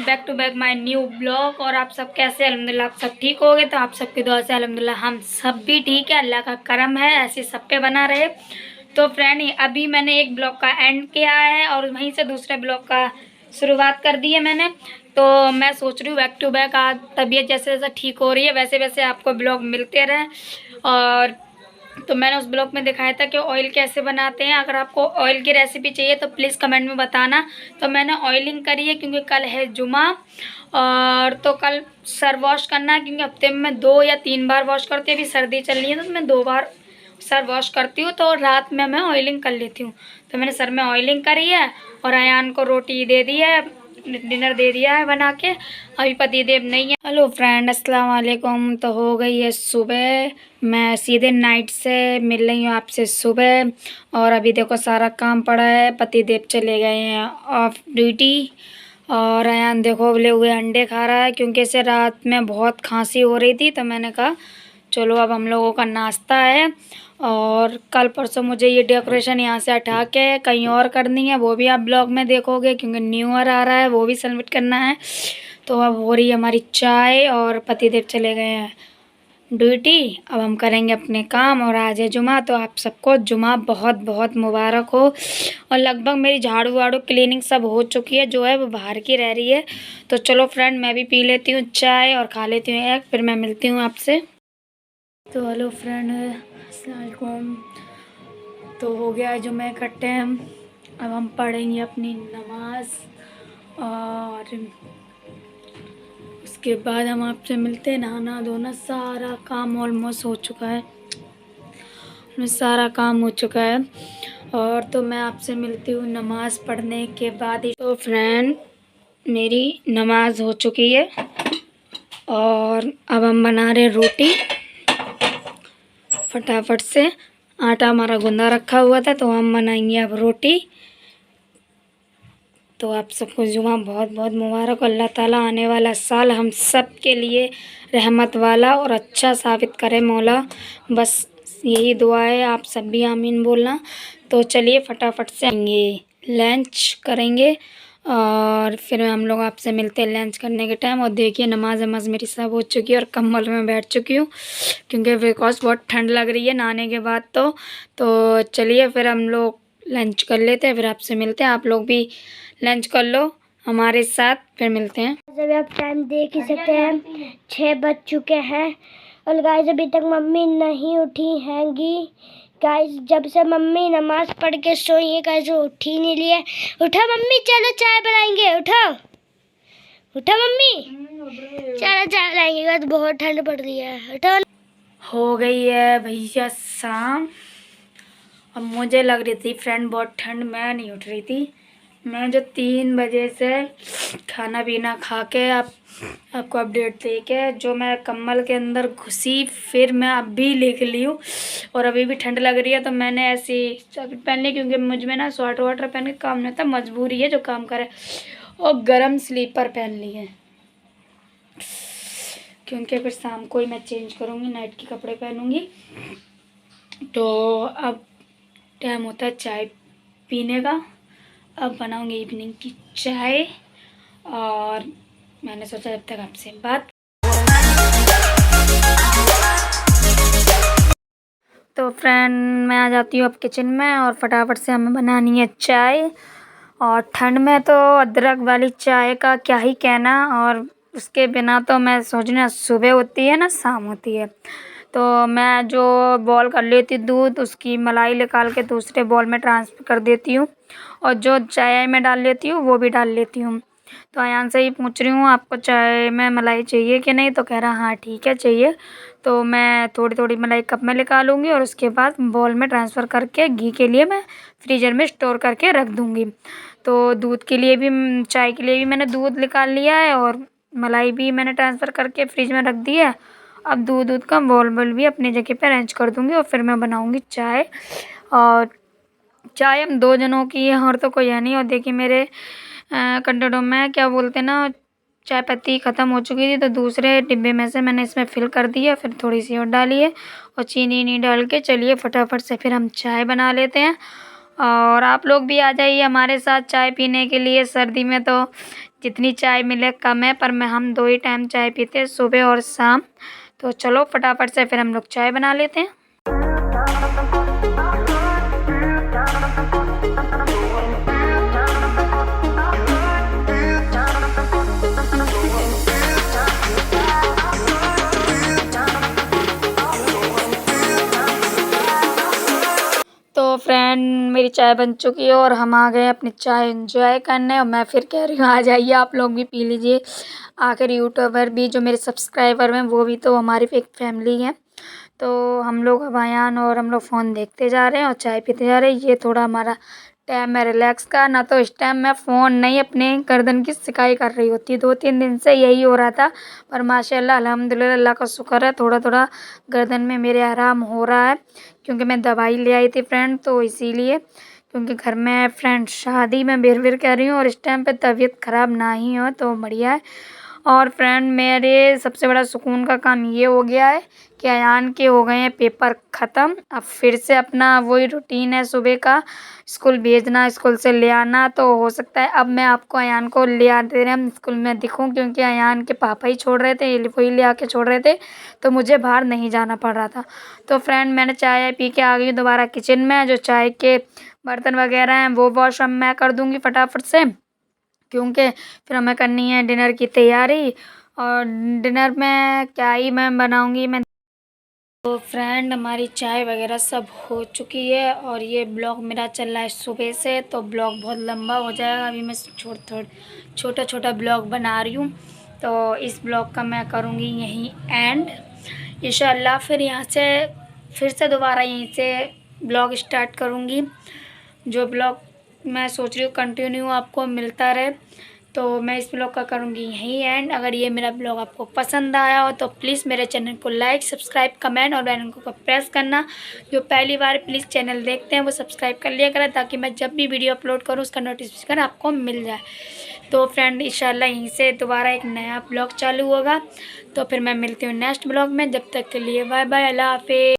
Back to back my new blog. और आप सब कैसे? अल्हम्दुलिल्लाह आप सब ठीक हो गए। तो आप सबकी दुआ से अल्हम्दुलिल्लाह हम सब भी ठीक है। अल्लाह का करम है, ऐसे सब पे बना रहे। तो फ्रेंड अभी मैंने एक ब्लॉग का एंड किया है और वहीं से दूसरे ब्लॉग का शुरुआत कर दी है मैंने। तो मैं सोच रही हूँ बैक टू बैक आज तबीयत जैसे जैसे ठीक हो रही है वैसे वैसे आपको ब्लॉग मिलते रहें। और तो मैंने उस ब्लॉग में दिखाया था कि ऑयल कैसे बनाते हैं। अगर आपको ऑयल की रेसिपी चाहिए तो प्लीज़ कमेंट में बताना। तो मैंने ऑयलिंग करी है क्योंकि कल है जुमा। और तो कल सर वॉश करना है क्योंकि हफ्ते में मैं 2 या 3 बार वॉश करती हूँ। अभी सर्दी चल रही है तो मैं 2 बार सर वॉश करती हूँ। तो रात में मैं ऑयलिंग कर लेती हूँ। तो मैंने सर में ऑयलिंग करी है और अयान को रोटी दे दी है, डिनर दे दिया है बना के। अभी पतिदेव नहीं है। हेलो फ्रेंड, अस्सलाम वालेकुम। तो हो गई है सुबह, मैं सीधे नाइट से मिल रही हूँ आपसे सुबह। और अभी देखो सारा काम पड़ा है, पतिदेव चले गए हैं ऑफ ड्यूटी। और अयान देखो उबले हुए अंडे खा रहा है क्योंकि इसे रात में बहुत खांसी हो रही थी। तो मैंने कहा चलो अब हम लोगों का नाश्ता है। और कल परसों मुझे ये डेकोरेशन यहाँ से हटा के कहीं और करनी है, वो भी आप ब्लॉग में देखोगे क्योंकि न्यू ईयर आ रहा है, वो भी सेलिब्रेट करना है। तो अब हो रही है हमारी चाय और पतिदेव चले गए हैं ड्यूटी। अब हम करेंगे अपने काम। और आज है जुमा, तो आप सबको जुमा बहुत बहुत मुबारक हो। और लगभग मेरी झाड़ू वाड़ू क्लीनिंग सब हो चुकी है, जो है वो बाहर की रह रही है। तो चलो फ्रेंड मैं भी पी लेती हूँ चाय और खा लेती हूँ एग, फिर मैं मिलती हूँ आपसे। तो हेलो फ्रेंड, अस्सलाम वालेकुम। तो हो गया जुमे का टाइम, अब हम पढ़ेंगे अपनी नमाज और उसके बाद हम आपसे मिलते हैं। नहाना धोना सारा काम ऑलमोस्ट हो चुका है, सारा काम हो चुका है। और तो मैं आपसे मिलती हूँ नमाज पढ़ने के बाद ही। तो फ्रेंड मेरी नमाज हो चुकी है और अब हम बना रहे रोटी फटाफट से। आटा हमारा गूंदा रखा हुआ था तो हम बनाएंगे अब रोटी। तो आप सबको जुमा बहुत बहुत मुबारक। अल्लाह ताला आने वाला साल हम सब के लिए रहमत वाला और अच्छा साबित करे मौला, बस यही दुआ है। आप सब भी आमीन बोलना। तो चलिए फटाफट से आएंगे, लंच करेंगे और फिर हम लोग आपसे मिलते हैं लंच करने के टाइम। और देखिए नमाज वमाज मेरी सब हो चुकी है और कंबल में बैठ चुकी हूँ क्योंकि बिकॉज बहुत ठंड लग रही है नहाने के बाद। तो चलिए फिर हम लोग लंच कर लेते हैं, फिर आपसे मिलते हैं। आप लोग भी लंच कर लो हमारे साथ, फिर मिलते हैं। जब आप टाइम देख ही सकते हैं 6 बज चुके हैं। और गाइस अभी तक मम्मी नहीं उठी हैंगी। गाइस जब से मम्मी नमाज पढ़ के सोई है गाइस वो उठी नहीं लिए। उठो मम्मी, चलो चाय बनाएंगे। उठो उठो मम्मी, चलो चाय बनाएंगे। गाइस बहुत ठंड पड़ रही है, उठो। हो गई है भैया शाम। अब मुझे लग रही थी फ्रेंड बहुत ठंड, मैं नहीं उठ रही थी। मैं जो 3 बजे से खाना पीना खा के आपको अपडेट दे के जो मैं कम्बल के अंदर घुसी, फिर मैं अभी लिख ली हूँ। और अभी भी ठंड लग रही है तो मैंने ऐसी जैकेट पहन ली क्योंकि मुझ में ना स्वेटर वाटर पहन के काम नहीं होता, मजबूरी है जो काम करे। और गर्म स्लीपर पहन ली है क्योंकि फिर शाम को ही मैं चेंज करूँगी, नाइट के कपड़े पहनूँगी। तो अब टाइम होता है चाय पीने का। अब बनाऊँगी इवनिंग की चाय और मैंने सोचा जब तक आपसे बात। तो फ्रेंड मैं आ जाती हूँ अब किचन में और फटाफट से हमें बनानी है चाय। और ठंड में तो अदरक वाली चाय का क्या ही कहना। और उसके बिना तो मैं सोचना सुबह होती है ना शाम होती है। तो मैं जो बॉईल कर लेती दूध, उसकी मलाई निकाल के दूसरे बॉल में ट्रांसफ़र कर देती हूँ और जो चाय में डाल लेती हूँ वो भी डाल लेती हूँ। तो अयान से ही पूछ रही हूँ आपको चाय में मलाई चाहिए कि नहीं, तो कह रहा हाँ ठीक है चाहिए। तो मैं थोड़ी थोड़ी मलाई कप में निकालूंगी और उसके बाद बॉल में ट्रांसफ़र करके घी के लिए मैं फ्रीज़र में स्टोर करके रख दूँगी। तो दूध के लिए भी, चाय के लिए भी मैंने दूध निकाल लिया है और मलाई भी मैंने ट्रांसफ़र करके फ्रिज में रख दी है। अब दूध का बॉल भी अपनी जगह पे अरेंज कर दूँगी और फिर मैं बनाऊँगी चाय। और चाय हम 2 जनों की है और तो कोई है नहीं। और देखिए मेरे कंटेनरों में क्या बोलते हैं ना, चाय पत्ती ख़त्म हो चुकी थी तो दूसरे डिब्बे में से मैंने इसमें फिल कर दिया, फिर थोड़ी सी और डाली है और चीनी नहीं डाल के चलिए फटाफट से फिर हम चाय बना लेते हैं। और आप लोग भी आ जाइए हमारे साथ चाय पीने के लिए। सर्दी में तो जितनी चाय मिले कम है, पर हम 2 ही टाइम चाय पीते हैं, सुबह और शाम। तो चलो फटाफट से फिर हम लोग चाय बना लेते हैं। तो फ्रेंड मेरी चाय बन चुकी है और हम आ गए अपनी चाय एंजॉय करने। और मैं फिर कह रही हूँ आ जाइए आप लोग भी पी लीजिए। आखिर यूट्यूबर भी जो मेरे सब्सक्राइबर हैं वो भी तो हमारी एक फैमिली है। तो हम लोग अब अयान और हम लोग फ़ोन देखते जा रहे हैं और चाय पीते जा रहे हैं। ये थोड़ा हमारा टाइम है रिलैक्स का। ना तो इस टाइम मैं फ़ोन नहीं अपने गर्दन की सिकाई कर रही होती, 2-3 दिन से यही हो रहा था। पर माशाल्लाह अल्हम्दुलिल्लाह अल्लाह का शुक्र है, थोड़ा थोड़ा गर्दन में मेरे आराम हो रहा है। क्योंकि मैं दवाई ले आई थी फ्रेंड, तो इसीलिए। क्योंकि घर में फ्रेंड शादी में बेर कह रही हूँ और इस टाइम पे तबीयत ख़राब ना ही हो तो बढ़िया है। और फ्रेंड मेरे सबसे बड़ा सुकून का काम ये हो गया है कि अयान के हो गए हैं पेपर ख़त्म। अब फिर से अपना वही रूटीन है, सुबह का स्कूल भेजना, स्कूल से ले आना। तो हो सकता है अब मैं आपको अयान को ले आते रहे हम स्कूल में दिखूं, क्योंकि अयान के पापा ही छोड़ रहे थे, वही ले आके छोड़ रहे थे, तो मुझे बाहर नहीं जाना पड़ रहा था। तो फ्रेंड मैंने चाय पी के आ गई दोबारा किचन में। जो चाय के बर्तन वगैरह हैं वो वॉश अब मैं कर दूँगी फटाफट से, क्योंकि फिर हमें करनी है डिनर की तैयारी। और डिनर में क्या ही मैं बनाऊंगी मैं। तो फ्रेंड हमारी चाय वगैरह सब हो चुकी है और ये ब्लॉग मेरा चल रहा है सुबह से, तो ब्लॉग बहुत लंबा हो जाएगा। अभी मैं छोटा छोटा ब्लॉग बना रही हूँ, तो इस ब्लॉग का मैं करूँगी यहीं एंड इंशाल्लाह। फिर यहाँ से फिर से दोबारा यहीं से ब्लॉग स्टार्ट करूँगी। जो ब्लॉग मैं सोच रही हूँ कंटिन्यू आपको मिलता रहे, तो मैं इस ब्लॉग का करूँगी यहीं एंड। अगर ये मेरा ब्लॉग आपको पसंद आया हो तो प्लीज़ मेरे चैनल को लाइक, सब्सक्राइब, कमेंट और बेल आइकन को प्रेस करना। जो पहली बार प्लीज़ चैनल देखते हैं वो सब्सक्राइब कर लिया करें, ताकि मैं जब भी वीडियो अपलोड करूँ उसका नोटिफिकेशन आपको मिल जाए। तो फ्रेंड इंशाल्लाह यहीं से दोबारा एक नया ब्लॉग चालू होगा। तो फिर मैं मिलती हूँ नेक्स्ट ब्लॉग में। जब तक के लिए बाय बाय, अल्लाह हाफिज़।